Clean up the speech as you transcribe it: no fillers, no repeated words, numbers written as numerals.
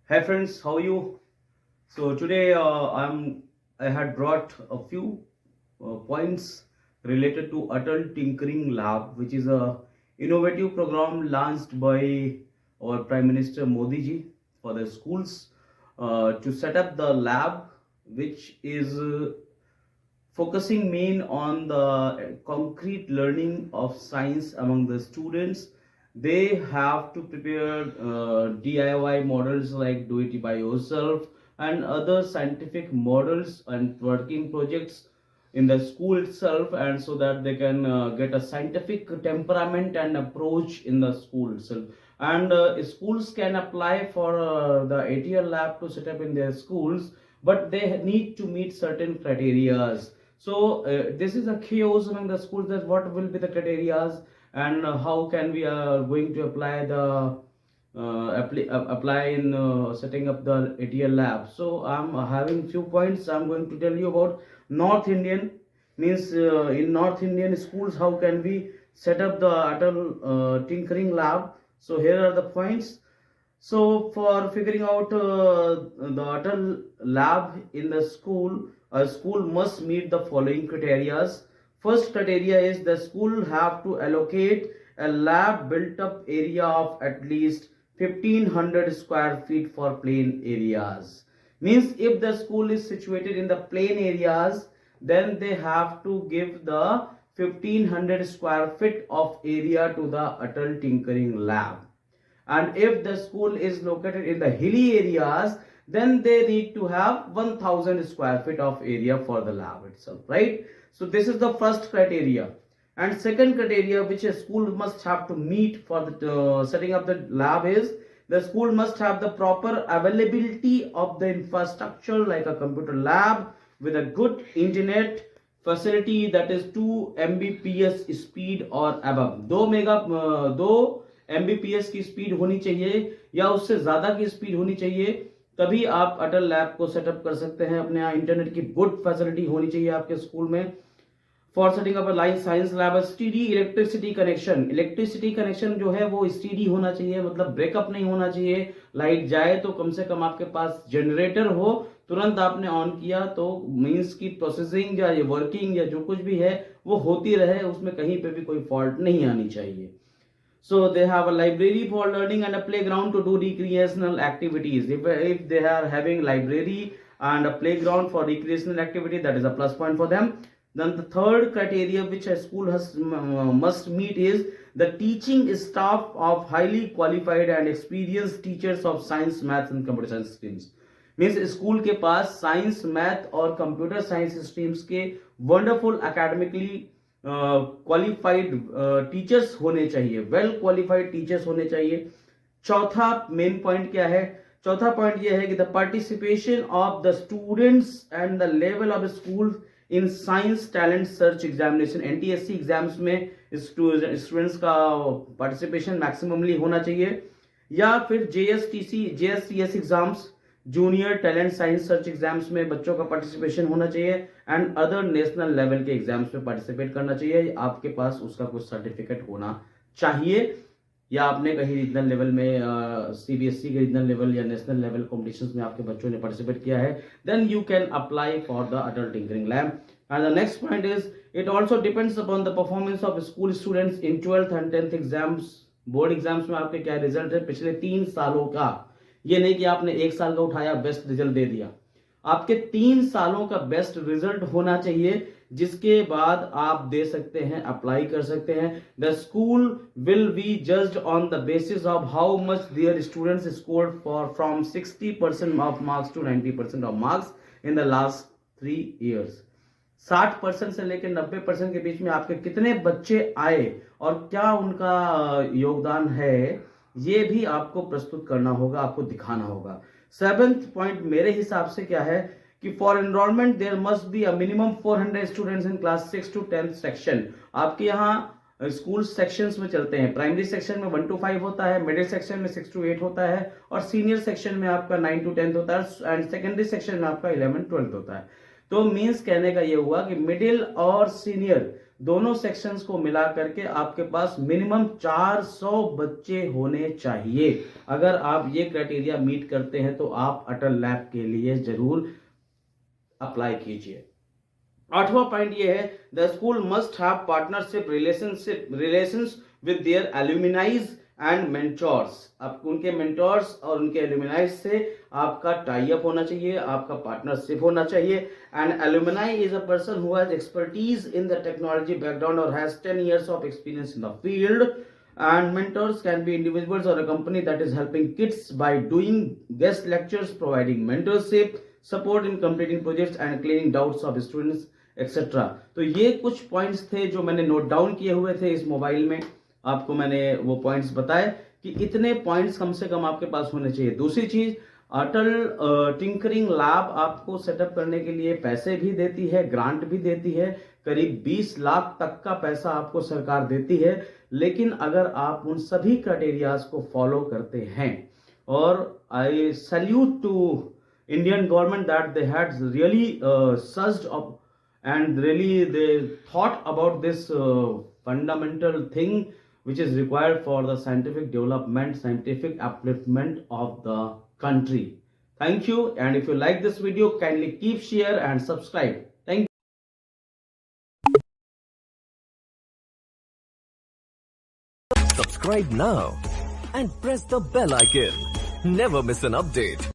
Hi friends, how are you? So today I had brought a few points related to Atal Tinkering Lab, which is a innovative program launched by our Prime Minister Modi ji for the schools to set up the lab, which is focusing main on the concrete learning of science among the students. They have to prepare DIY models like do it by yourself and other scientific models and working projects in the school itself, and so that they can get a scientific temperament and approach in the school itself. And schools can apply for the ATL lab to set up in their schools, but they need to meet certain criteria. So this is a chaos among the schools, that what will be the criterias, and how can we are going to apply the apply in setting up the ATL lab. So I'm having few points I'm going to tell you about. North Indian means in North Indian schools, how can we set up the Atal tinkering lab. So here are the points. So for figuring out the Atal lab in the school, a school must meet the following criteria. First criteria is the school have to allocate a lab built up area of at least 1500 square feet for plain areas. Means if the school is situated in the plain areas, then they have to give the 1500 square feet of area to the Atal tinkering lab. And if the school is located in the hilly areas, then they need to have 1000 square feet of area for the lab itself, right? So this is the first criteria. And second criteria which a school must have to meet for the setting up the lab is the school must have the proper availability of the infrastructure like a computer lab with a good internet facility, that is 2 Mbps speed or above. 2 Mbps की speed होनी चाहिए या उससे ज्यादा की speed होनी चाहिए, तभी आप अटल लैब को सेटअप कर सकते हैं। अपने यहाँ इंटरनेट की गुड फैसिलिटी होनी चाहिए आपके स्कूल में। For setting up life science lab steady electricity connection, electricity connection जो है वो स्टीडी होना चाहिए, मतलब ब्रेकअप नहीं होना चाहिए। लाइट जाए तो कम से कम आपके पास जनरेटर हो, तुरंत आपने ऑन किया तो मींस की प्रोसेसिंग या वर्किंग या जो कुछ भी है वो होती रहे, उसमें कहीं पे भी कोई फॉल्ट नहीं आनी चाहिए। So they have a library for learning and a playground to do recreational activities. If they are having library and a playground for recreational activity, that is a plus point for them. Then the third criteria which a school has must meet is the teaching staff of highly qualified and experienced teachers of science, maths and computer science streams. Means school के पास science, math और computer science streams के wonderful academically qualified teachers होने चाहिए, well qualified teachers होने चाहिए। चौथा main point क्या है? चौथा पॉइंट यह है कि the participation of the students and the level of school in science talent search examination. NTSC exams में स्टूडेंट्स का पार्टिसिपेशन मैक्सिममली होना चाहिए, या फिर JSTS exams, junior talent science search exams में बच्चों का पार्टिसिपेशन होना चाहिए, एंड अदर नेशनल लेवल के एग्जाम्स में पार्टिसिपेट करना चाहिए। आपके पास उसका कुछ सर्टिफिकेट होना चाहिए, या आपने कहीं रीजनल लेवल में सीबीएसई के रीजनल लेवल या नेशनल लेवल कॉम्पिटिशन्स में आपके बच्चों ने पार्टिसिपेट किया है, then you can apply for the Atal tinkering lab. And the next point is it also depends upon the performance of school students in 12th and 10th exams. Board exams में आपके क्या result है पिछले 3 सालों का। ये नहीं कि आपने 1 साल का उठाया बेस्ट रिजल्ट दे दिया, आपके 3 सालों का बेस्ट रिजल्ट होना चाहिए, जिसके बाद आप दे सकते हैं, अप्लाई कर सकते हैं। The school will be judged on the basis of how much their students scored for from 60% of marks to 90% of marks in the last 3 years। 60% से लेकर 90% के बीच में आपके कितने बच्चे आए और क्या उनका योगदान है, ये भी आपको प्रस्तुत करना होगा, आपको दिखाना होगा। 7th पॉइंट मेरे हिसाब से क्या है कि for enrolment there must be a minimum 400 students in class 6 to 10th section. आपके यहाँ स्कूल सेक्शंस में चलते हैं, प्राइमरी सेक्शन में 1 to 5 होता है, मिडिल सेक्शन में 6 to 8 होता है, और सीनियर सेक्शन में आपका 9 to 10 होता है, एंड सेकेंडरी सेक्शन में आपका 11 12 होता है। तो मीन्स कहने का ये हुआ कि मिडिल और सीनियर दोनों सेक्शंस को मिला करके आपके पास मिनिमम 400 बच्चे होने चाहिए। अगर आप ये क्राइटेरिया मीट करते हैं तो आप अटल लैब के लिए जरूर अप्लाई कीजिए। 8वां पॉइंट ये है, the school must have partnership relations with their alumni and mentors. आप उनके मेंटोर्स और उनके एल्यूमिनाइज से आपका टाई अप होना चाहिए, आपका पार्टनरशिप होना चाहिए। And alumni is a person who has expertise in the technology background और has 10 years of experience in the field. And mentors can be individuals or a company that is helping kids by doing guest lectures, providing mentorship, support in completing projects and clearing doubts of students, etc. तो ये कुछ points थे जो मैंने note down किए हुए थे इस मोबाइल में। आपको मैंने वो पॉइंट्स बताए कि इतने पॉइंट्स कम से कम आपके पास होने चाहिए। दूसरी चीज, अटल टिंकरिंग लैब आपको सेटअप करने के लिए पैसे भी देती है, ग्रांट भी देती है, करीब 20 लाख तक का पैसा आपको सरकार देती है। लेकिन अगर आप उन सभी क्राइटेरियाज को फॉलो करते हैं, और I salute to Indian government that they had really searched up and really they thought about this fundamental thing which is required for the scientific development, scientific upliftment of the country. Thank you, and if you like this video, kindly keep share and subscribe. Thank you. Subscribe now and press the bell icon. Never miss an update.